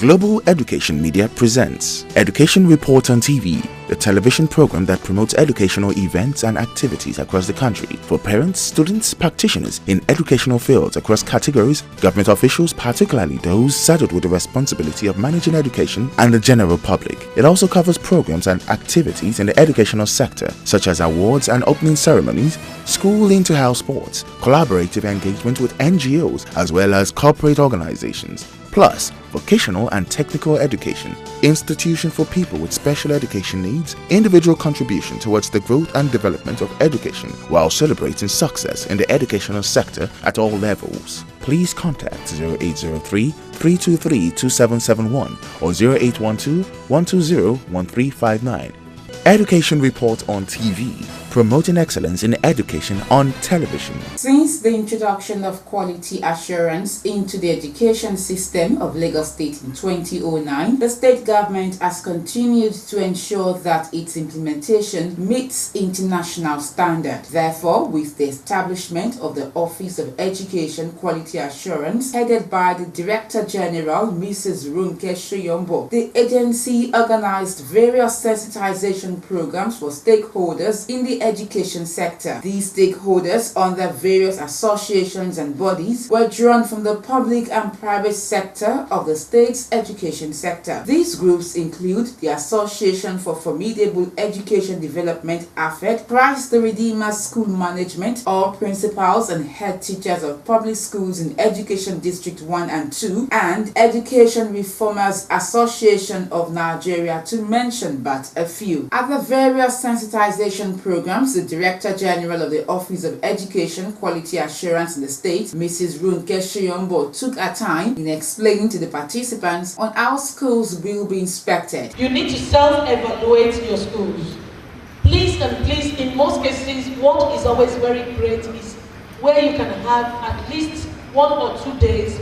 Global Education Media presents Education Report on TV, the television program that promotes educational events and activities across the country for parents, students, practitioners in educational fields across categories, government officials, particularly those saddled with the responsibility of managing education, and the general public. It also covers programs and activities in the educational sector, such as awards and opening ceremonies, school inter-house sports, collaborative engagement with NGOs, as well as corporate organizations. Plus, vocational and technical education, institution for people with special education needs, individual contribution towards the growth and development of education while celebrating success in the educational sector at all levels. Please contact 0803-323-2771 or 0812-120-1359. Education Report on TV, promoting excellence in education on television. Since the introduction of quality assurance into the education system of Lagos State in 2009, the state government has continued to ensure that its implementation meets international standards. Therefore, with the establishment of the Office of Education Quality Assurance, headed by the Director General, Mrs. Runke Shoyombo, the agency organized various sensitization programs for stakeholders in the education sector. These stakeholders, under various associations and bodies, were drawn from the public and private sector of the state's education sector. These groups include the Association for Formidable Education Development (AFED), Christ the Redeemer School Management, all principals and head teachers of public schools in Education District 1 and 2, and Education Reformers Association of Nigeria, to mention but a few. At the various sensitization programs, the Director General of the Office of Education Quality Assurance in the state, Mrs. Runke Shoyombo, took her time in explaining to the participants on how schools will be inspected. You need to self-evaluate your schools. Please, in most cases, what is always very great is where you can have at least 1 or 2 days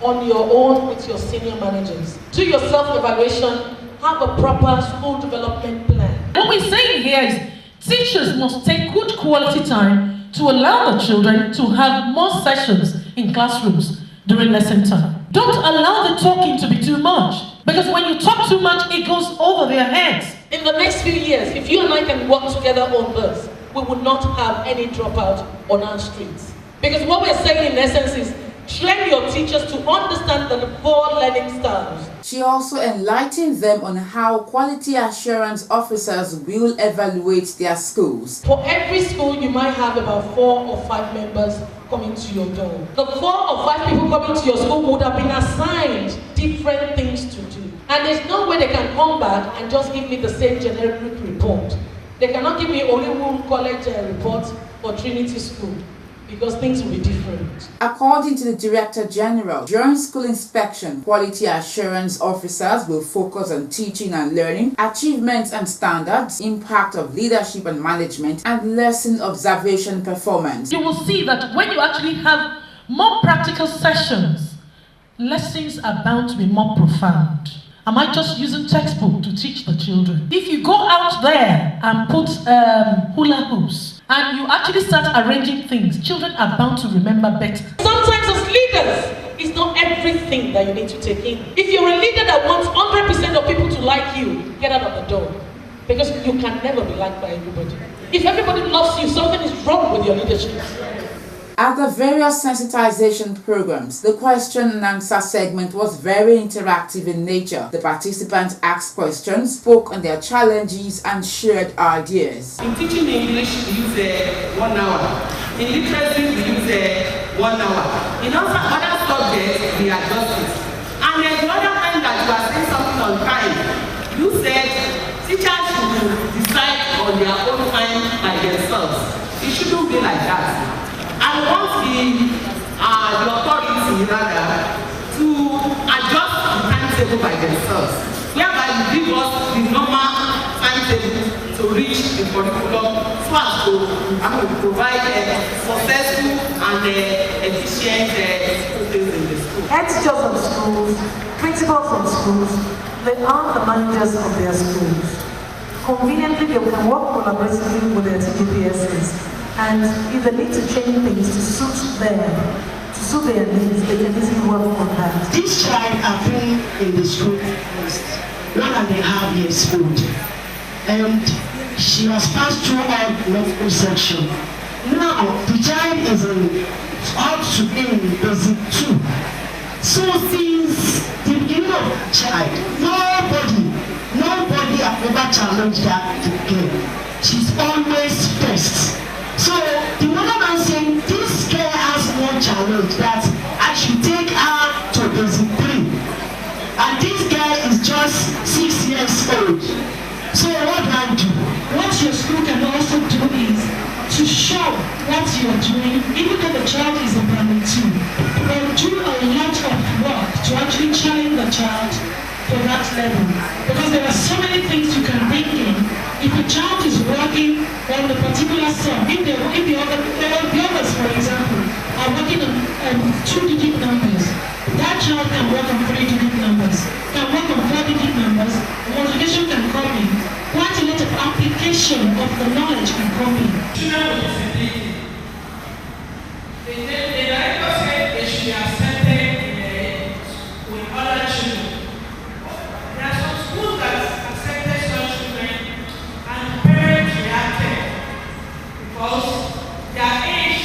on your own with your senior managers. Do your self-evaluation, have a proper school development plan. What we're saying here is teachers must take good quality time to allow the children to have more sessions in classrooms during lesson time. Don't allow the talking to be too much, because when you talk too much, it goes over their heads. In the next few years, if you and I can work together on this, we will not have any dropout on our streets. Because what we're saying in essence is train your teachers to understand the 4 learning styles. She also enlightened them on how quality assurance officers will evaluate their schools. For every school, you might have about 4 or 5 members coming to your door. The 4 or 5 people coming to your school would have been assigned different things to do. And there's no way they can come back and just give me the same generic report. They cannot give me Oliwu College report for Trinity School, because things will be different. According to the Director General, during school inspection, quality assurance officers will focus on teaching and learning, achievements and standards, impact of leadership and management, and lesson observation performance. You will see that when you actually have more practical sessions, lessons are bound to be more profound. Am I just using textbook to teach the children? If you go out there and put hula hoops, and you actually start arranging things, children are bound to remember better. Sometimes as leaders, it's not everything that you need to take in. If you're a leader that wants 100% of people to like you, get out of the door. Because you can never be liked by everybody. If everybody loves you, something is wrong with your leadership. At the various sensitization programs, the question and answer segment was very interactive in nature. The participants asked questions, spoke on their challenges, and shared ideas. In teaching English, we use 1 hour. In literacy, we use 1 hour. In other subjects, we adjust it. And the other time that you are saying something on time, you said teachers should decide on their own time by themselves. It shouldn't be like that. I want the authority rather to adjust the timetable by themselves, whereby you give us the normal timetable to reach the curriculum so as to provide successful and efficient schools in the school. Head teachers of schools, principals of schools, they are the managers of their schools. Conveniently, they can work collaboratively with their TPSs. And if they need to change things to suit them, to suit their needs, they can easily work on that. This child has been in the school for 1.5 years old, and she has passed through all medical section. Now the child is up to be in basic 2. So since the beginning of the child, nobody has ever challenged her to care. She's always first. So the mother man saying this care has more challenge that I should take her to basic 3. And this girl is just 6 years old. So what do I do? What your school can also do is to show what you're doing, even though the child is in primary 2. But do a lot of work to actually challenge the child to that level. Because there are so many things you can bring in. If a child is working on a particular sum, if the others, for example, are working on 2-digit numbers, that child can work on 3-digit numbers, can work on 4-digit numbers, motivation can come in, quite a lot of application of the knowledge can come in. The director said they should be accepted with other children. There are some schools that accepted such children and parents reacted because their age,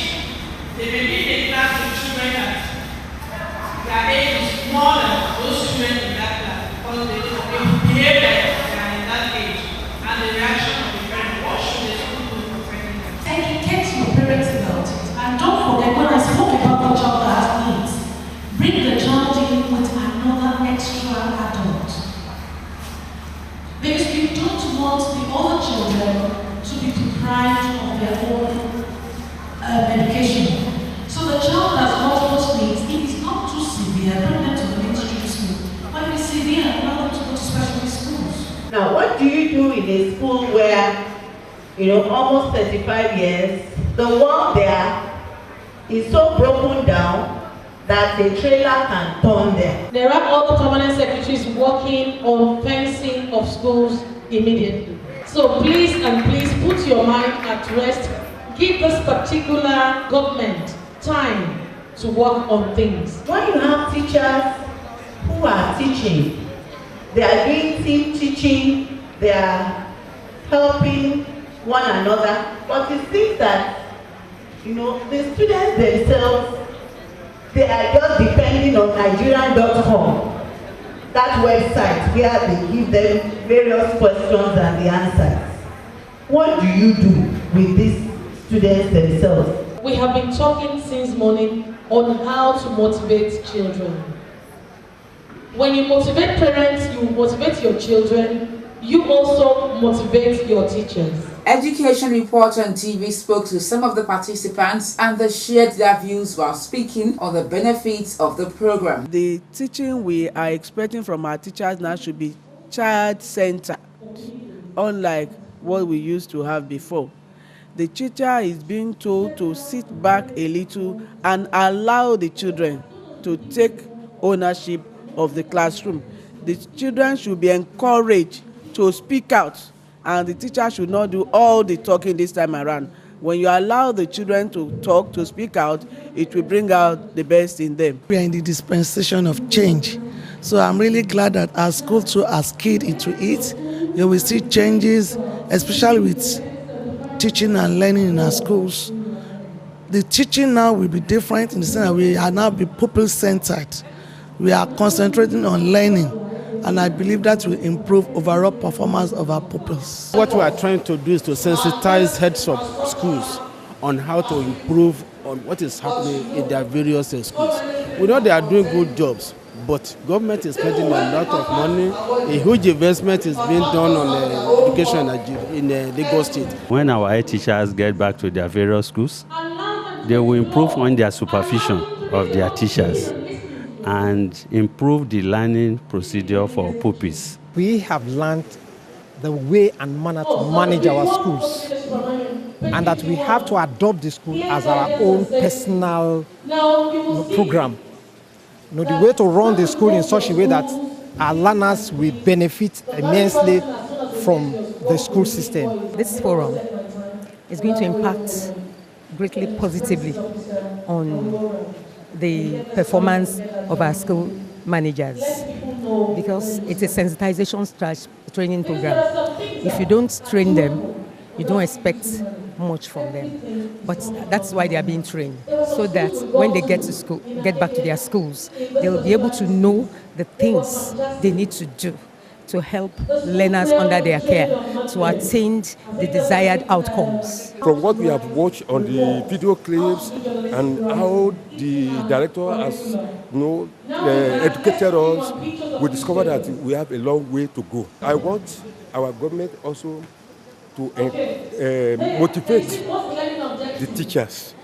they may be in a class with children that their age is more than those children in that class because they behave like they are in that age and the reaction of the parents. What should the school do for pregnant? Educate your parents about it. And don't forget, when I spoke about the child that has needs, bring the child in with another extra adult. Because you don't want the other children to be deprived of their own education. So the child has multiple needs. If it's not too severe, bring them to the mainstream school. When it's severe, allow them to go to specialist schools. Now, what do you do in a school where, almost 35 years, the wall there is so broken down that the trailer can turn there? There are other permanent secretaries working on fencing of schools immediately. So please put your mind at rest. Give this particular government time to work on things. When you have teachers who are teaching, they are doing team teaching, they are helping one another, but it seems that the students themselves, they are just depending on Nigerian.com, that website where they give them various questions and the answers. What do you do with these students themselves? We have been talking since morning on how to motivate children. When you motivate parents, you motivate your children, you also motivate your teachers. Education Report on TV spoke to some of the participants and they shared their views while speaking on the benefits of the program. The teaching we are expecting from our teachers now should be child-centered, unlike what we used to have before. The teacher is being told to sit back a little and allow the children to take ownership of the classroom. The children should be encouraged to speak out, and the teacher should not do all the talking this time around. When you allow the children to talk, to speak out, it will bring out the best in them. We are in the dispensation of change. So I'm really glad that our school too has keyed into it. You will see changes, especially with teaching and learning in our schools. The teaching now will be different in the sense that we are now be pupil-centered. We are concentrating on learning, and I believe that will improve overall performance of our pupils. What we are trying to do is to sensitize heads of schools on how to improve on what is happening in their various schools. We know they are doing good jobs, but government is spending a lot of money. A huge investment is being done on education in Lagos State. When our head teachers get back to their various schools, they will improve on their supervision of their teachers and improve the learning procedure for pupils. We have learned the way and manner to manage our schools, and that we have to adopt the school as our own personal program. The way to run the school in such a way that our learners will benefit immensely from the school system. This forum is going to impact greatly positively on the performance of our school managers, because it's a sensitization training program. If you don't train them, you don't expect much from them. But that's why they are being trained, so that when they get back to their schools, they'll be able to know the things they need to do to help learners under their care to attain the desired outcomes. From what we have watched on the video clips and how the director has educated us, we discovered that we have a long way to go. I want our government also to motivate the teachers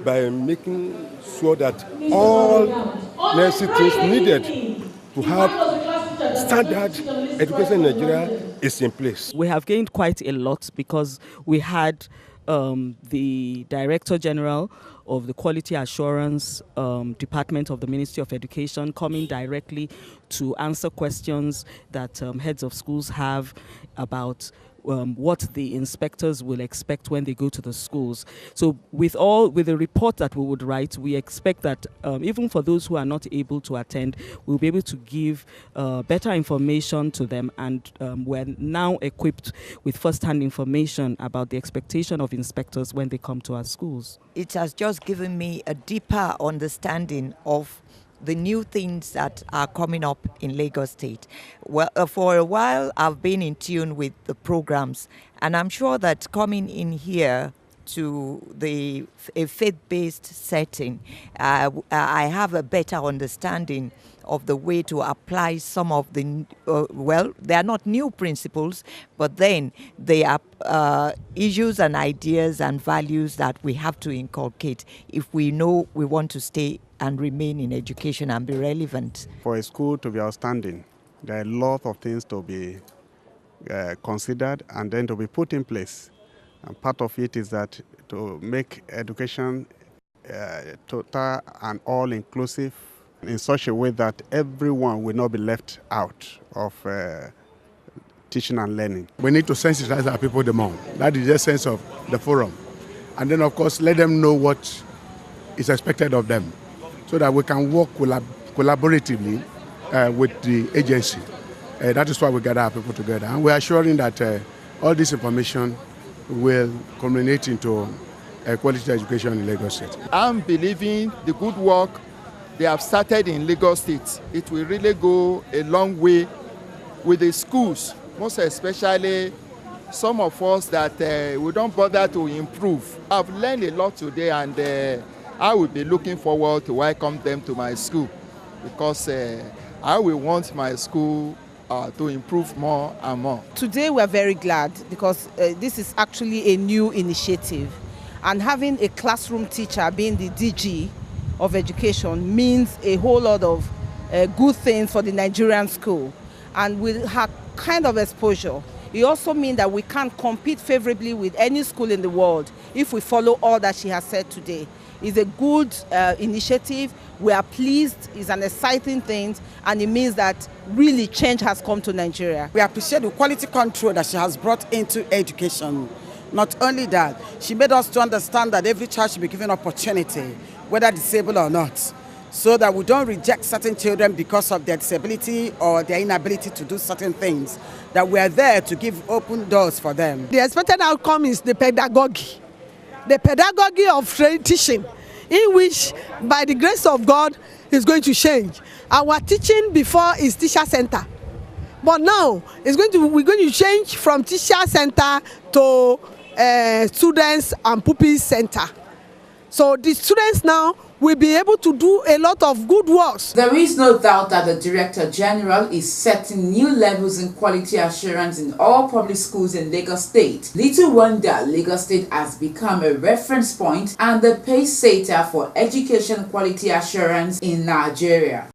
by making sure that all necessary things needed to have standard education in Nigeria is in place. We have gained quite a lot because we had the Director General of the Quality Assurance Department of the Ministry of Education coming directly to answer questions that heads of schools have about what the inspectors will expect when they go to the schools. So with the report that we would write, we expect that even for those who are not able to attend, we'll be able to give better information to them, and we're now equipped with first-hand information about the expectation of inspectors when they come to our schools. It has just given me a deeper understanding of the new things that are coming up in Lagos State. Well, for a while, I've been in tune with the programs, and I'm sure that coming in here to a faith-based setting, I have a better understanding of the way to apply some of the, they are not new principles, but then they are issues and ideas and values that we have to inculcate if we know we want to stay and remain in education and be relevant. For a school to be outstanding, there are a lot of things to be considered and then to be put in place. And part of it is that to make education total and all-inclusive in such a way that everyone will not be left out of teaching and learning. We need to sensitize our people the more. That is the sense of the forum. And then, of course, let them know what is expected of them, so that we can work collaboratively with the agency. That is why we gather our people together. And we are assuring that all this information will culminate into quality education in Lagos State. I'm believing the good work they have started in Lagos State. It will really go a long way with the schools, most especially some of us that we don't bother to improve. I've learned a lot today, and I will be looking forward to welcome them to my school, because I will want my school to improve more and more. Today we are very glad because this is actually a new initiative, and having a classroom teacher being the DG of education means a whole lot of good things for the Nigerian school. And with her kind of exposure, it also means that we can compete favorably with any school in the world if we follow all that she has said today. It's a good initiative. We are pleased. It's an exciting thing, and it means that really change has come to Nigeria. We appreciate the quality control that she has brought into education. Not only that, she made us to understand that every child should be given opportunity, whether disabled or not, so that we don't reject certain children because of their disability or their inability to do certain things, that we are there to give open doors for them. The expected outcome is the pedagogy of teaching, in which, by the grace of God, is going to change. Our teaching before is teacher center, but now we're going to change from teacher center to students and pupil center. So the students now will be able to do a lot of good works. There is no doubt that the Director General is setting new levels in quality assurance in all public schools in Lagos State. Little wonder Lagos State has become a reference point and the pace setter for education quality assurance in Nigeria.